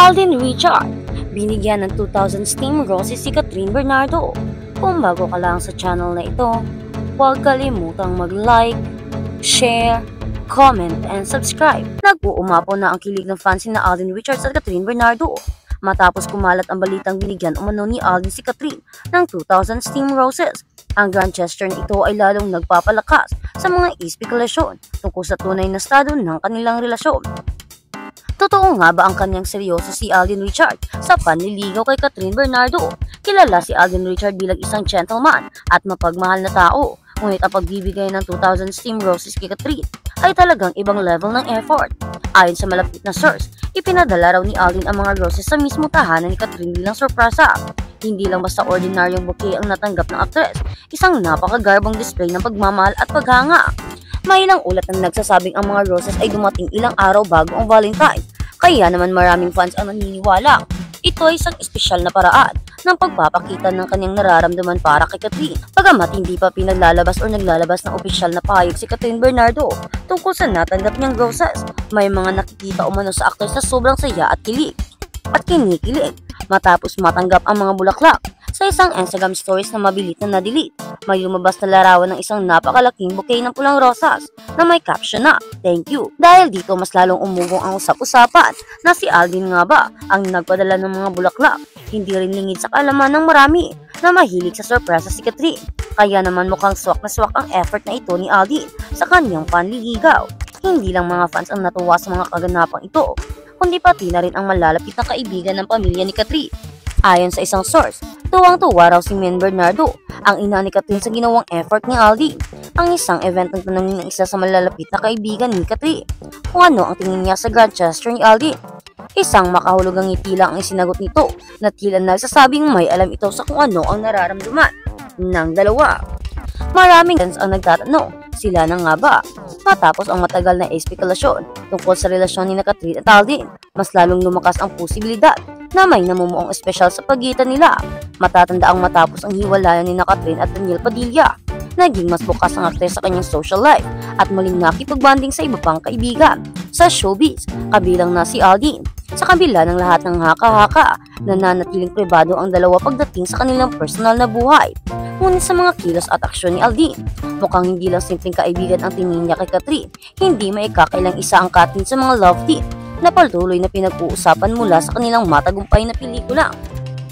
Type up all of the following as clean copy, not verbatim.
Alden Richard, binigyan ng 2,000 steam roses si Catherine Bernardo. Kung bago ka lang sa channel na ito, huwag kalimutang mag-like, share, comment, and subscribe. Nag-uumapo na ang kilig ng fans na Alden Richards at Catherine Bernardo matapos kumalat ang balitang binigyan umano ni Alden si Catherine ng 2,000 steam roses. Ang grand gesture na ito ay lalong nagpapalakas sa mga espekulasyon tungkol sa tunay na estado ng kanilang relasyon. Totoo nga ba ang kanyang seryoso si Alden Richard sa panliligaw kay Catherine Bernardo? Kilala si Alden Richard bilang isang gentleman at mapagmahal na tao, ngunit ang pagbibigay ng 2,000 steam roses kay Catherine ay talagang ibang level ng effort. Ayon sa malapit na source, ipinadala raw ni Alden ang mga roses sa mismo tahanan ni Catherine bilang sorpresa. Hindi lang basta ordinaryong bouquet ang natanggap ng aktres, isang napakagarbong display ng pagmamahal at paghanga. May ilang ulat na nagsasabing ang mga roses ay dumating ilang araw bago ang Valentine, kaya naman maraming fans ang naniniwala ito ay isang espesyal na paraan ng pagpapakita ng kanyang nararamdaman para kay Catherine. Bagamat hindi pa pinaglalabas o naglalabas ng opisyal na pahayag si Catherine Bernardo tungkol sa natanggap niyang roses, may mga nakikita umano sa aktres na sobrang saya at kilig at kinikilig matapos matanggap ang mga bulaklak. Sa isang Instagram stories na mabilit na na-delete, may lumabas na larawan ng isang napakalaking bouquet ng pulang rosas na may caption na, "Thank you." Dahil dito mas lalong umugong ang usap-usapan na si Alden nga ba ang nagpadala ng mga bulaklak. Hindi rin lingid sa kaalaman ng marami na mahilig sa sorpresa si Catherine. Kaya naman mukhang swak na swak ang effort na ito ni Alden sa kanyang panliligaw. Hindi lang mga fans ang natuwa sa mga kaganapang ito, kundi pati na rin ang malalapit na kaibigan ng pamilya ni Catherine. Ayon sa isang source, tuwang-tuwa raw si Min Bernardo, ang ina ni Catherine sa ginawang effort ni Alden. Ang isang event ng tanongin ng isa sa malalapit na kaibigan ni Catherine kung ano ang tingin niya sa grand gesture ni Alden. Isang makahulugang ngiti lang ang isinagot nito na tila nagsasabing may alam ito sa kung ano ang nararamdaman ng dalawa. Maraming fans ang nagtatanong, sila na nga ba? Matapos ang matagal na espekulasyon tungkol sa relasyon ni Catherine at Alden, mas lalong lumakas ang posibilidad na may namumuong espesyal sa pagitan nila. Matatanda ang matapos ang hiwalayan ni Catherine at Daniel Padilla, naging mas bukas ang aktres sa kanyang social life at muling nakipagbanding sa iba pang kaibigan sa showbiz, kabilang na si Alden. Sa kabila ng lahat ng haka-haka, nananatiling pribado ang dalawa pagdating sa kanilang personal na buhay. Ngunit sa mga kilos at aksyon ni Alden, mukhang hindi lang simpleng kaibigan ang tingin niya kay Catherine, hindi maikakailang isa ang Catherine sa mga love team na patuloy na pinag-uusapan mula sa kanilang matagumpay na pelikula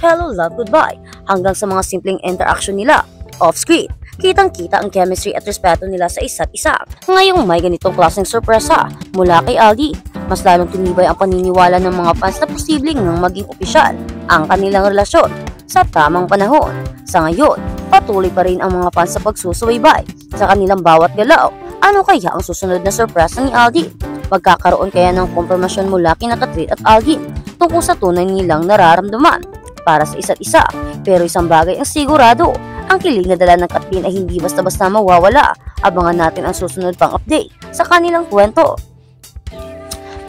Hello, Love, Goodbye hanggang sa mga simpleng interaction nila off-screen. Kitang-kita ang chemistry at respeto nila sa isa't isa. Ngayong may ganitong klaseng sorpresa mula kay Alden, mas lalong tumibay ang paniniwala ng mga fans na posibleng nang maging opisyal ang kanilang relasyon sa tamang panahon. Sa ngayon, patuloy pa rin ang mga fans sa pagsusubaybay sa kanilang bawat galaw. Ano kaya ang susunod na sorpresa ni Alden? Magkakaroon kaya ng kompirmasyon mula kina Catherine at Alden tungkol sa tunay nilang nararamdaman para sa isa't isa? Pero isang bagay ang sigurado, ang kilig na dala ng Catherine ay hindi basta-basta mawawala. Abangan natin ang susunod pang update sa kanilang kwento.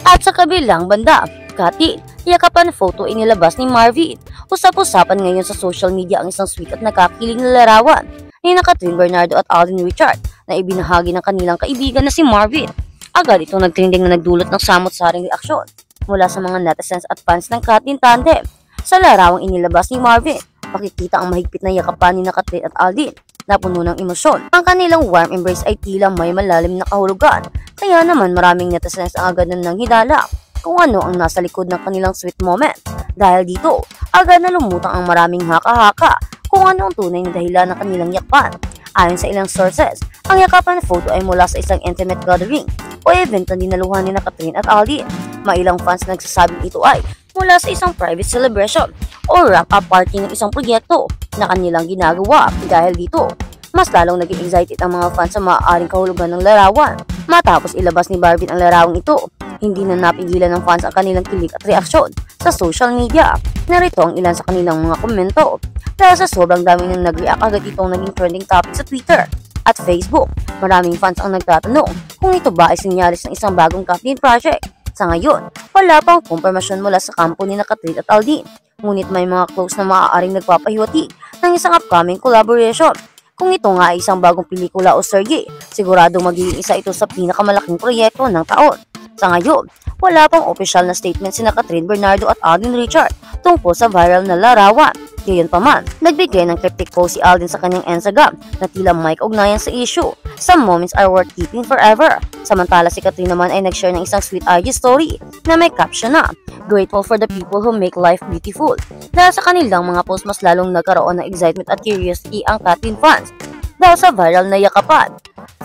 At sa kabilang banda, Cathy, yakapan photo inilabas ni Marvin. Usap-usapan ngayon sa social media ang isang sweet at nakakilig na larawan ni Catherine Bernardo at Alden Richard na ibinahagi ng kanilang kaibigan na si Marvin. Agad itong nagtrending na nagdulot ng samot-saring reaksyon mula sa mga netizens at fans ng Catherine tandem. Sa larawang inilabas ni Marvin, makikita ang mahigpit na yakapan ni Catherine at Alden na puno ng emosyon. Ang kanilang warm embrace ay tila may malalim na kahulugan, kaya naman maraming netizens ang agad na nanghidala kung ano ang nasa likod ng kanilang sweet moment. Dahil dito, agad na lumutang ang maraming haka-haka kung ano ang tunay na dahilan ng kanilang yakpan. Ayon sa ilang sources, ang yakapan na photo ay mula sa isang intimate gathering o event na dinaluhan ni Catherine at Alden. May ilang fans nagsasabing ito ay mula sa isang private celebration o wrap-up party ng isang proyekto na kanilang ginagawa. Dahil dito, mas lalong naging excited ang mga fans sa maaaring kahulugan ng larawan. Matapos ilabas ni Marvin ang larawang ito, hindi na napigilan ng fans ang kanilang kilig at reaksyon sa social media. Narito ang ilan sa kanilang mga komento. Dahil sa sobrang dami ng nag-react, agad itong naging trending topic sa Twitter at Facebook. Maraming fans ang nagtatanong kung ito ba ay sinyalis ng isang bagong Catherine project. Sa ngayon, wala pang kumpirmasyon mula sa kampo ni Catherine at Alden. Ngunit may mga close na maaaring nagpapahiwati ng isang upcoming collaboration. Kung ito nga ay isang bagong pelikula o serye, siguradong magiging isa ito sa pinakamalaking proyekto ng taon. Sa ngayon, wala pang opisyal na statement sina Catherine Bernardo at Alden Richard tungkol sa viral na larawan. Gayunpaman, nagbigay ng cryptic post si Alden sa kanyang Instagram na tila may kaugnayan sa issue. Some moments are worth keeping forever. Samantala si Catherine naman ay nag-share ng isang sweet IG story na may caption na, "Grateful for the people who make life beautiful." Dahil sa kanilang mga post, mas lalong nagkaroon ng excitement at curiosity ang Catherine fans dahil sa viral na yakapan.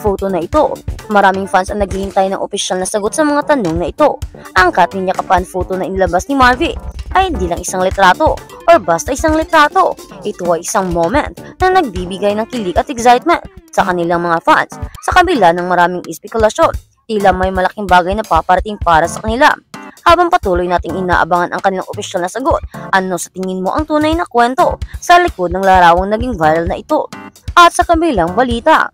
Photo na ito, maraming fans ang naghihintay ng opisyal na sagot sa mga tanong na ito. Ang Catherine yakapan photo na inilabas ni Marvy ay hindi lang isang litrato or basta isang litrato. Ito ay isang moment na nagbibigay ng kilig at excitement sa kanilang mga fans. Sa kabila ng maraming espekulasyon, tila may malaking bagay na paparating para sa kanila. Habang patuloy nating inaabangan ang kanilang opisyal na sagot, ano sa tingin mo ang tunay na kwento sa likod ng larawang naging viral na ito? At sa kabilang balita,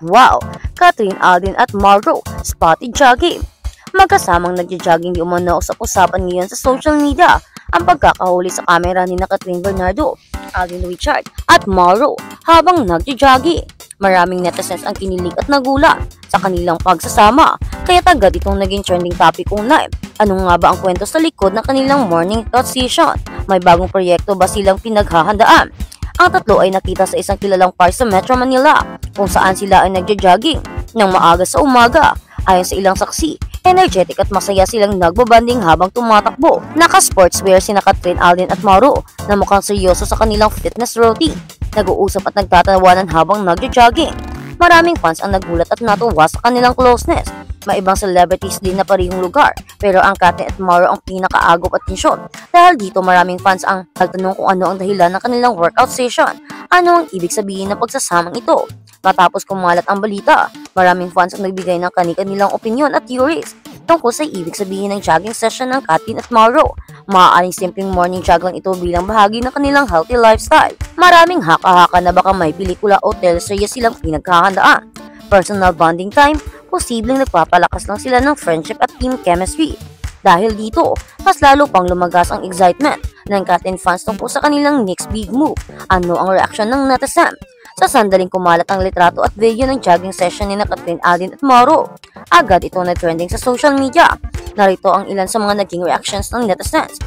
wow! Catherine, Alden at Mauro spotted jogging. Magkasamang nagja-jogging di umano sa usapan ngayon sa social media ang pagkakahuli sa kamera ni Catherine Bernardo, Alden Richard at Mauro habang nagja-jogging. Maraming netizens ang kinilig at nagulat sa kanilang pagsasama, kaya agad itong naging trending topic online. Ano nga ba ang kwento sa likod ng kanilang morning thought session? May bagong proyekto ba silang pinaghahandaan? Ang tatlo ay nakita sa isang kilalang park sa Metro Manila kung saan sila ay nagja-jogging ng maaga sa umaga. Ayon sa ilang saksi, energetic at masaya silang nagbabanding habang tumatakbo. Naka-sportswear sina Catherine, Alden at Mauro na mukhang seryoso sa kanilang fitness routine. Nag-uusap at nagtatawanan habang nagja-jogging. Maraming fans ang nagulat at natuwa sa kanilang closeness. May ibang celebrities din na parehong lugar, pero ang Catherine at Mauro ang pinakaagop at tensyon. Dahil dito maraming fans ang nagtanong kung ano ang dahilan ng kanilang workout session. Ano ang ibig sabihin ng pagsasamang ito? Matapos kumalat ang balita, maraming fans ang nagbigay ng kani-kanilang opinion at theories tungkol sa ibig sabihin ng jogging session ng Catherine at Mauro. Maaaring simpleng morning jog lang ito bilang bahagi ng kanilang healthy lifestyle. Maraming haka-haka na baka may pelikula o teleserye silang pinaghahandaan. Personal bonding time, posibleng nagpapalakas lang sila ng friendship at team chemistry. Dahil dito, mas lalo pang lumagas ang excitement ng Catherine fans tungkol sa kanilang next big move. Ano ang reaksyon ng netizen? Sa sandaling kumalat ang litrato at video ng jogging session ni Catherine, Alden at Mauro, agad ito na trending sa social media. Narito ang ilan sa mga naging reactions ng netizens.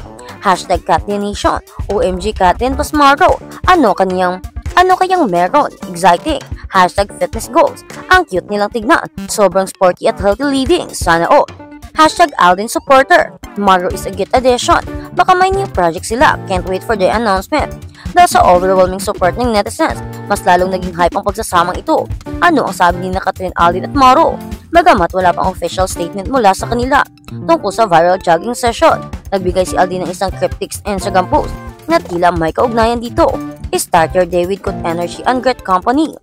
Hashtag CatherineNation, OMG Catherine plus Mauro, ano kayang meron? Exciting. Hashtag fitness goals, ang cute nilang tignan, sobrang sporty at healthy living, sana all. Hashtag Alden supporter, Mauro is a good addition, baka may new project sila, can't wait for the announcement. Dahil sa overwhelming support ng netizens, mas lalong naging hype ang pagsasamang ito. Ano ang sabi ni Catherine, Alden at Mauro? Bagamat wala pang official statement mula sa kanila tungkol sa viral jogging session, nagbigay si Alden ng isang cryptic Instagram post na tila may kaugnayan dito. Start your day with good energy and great company.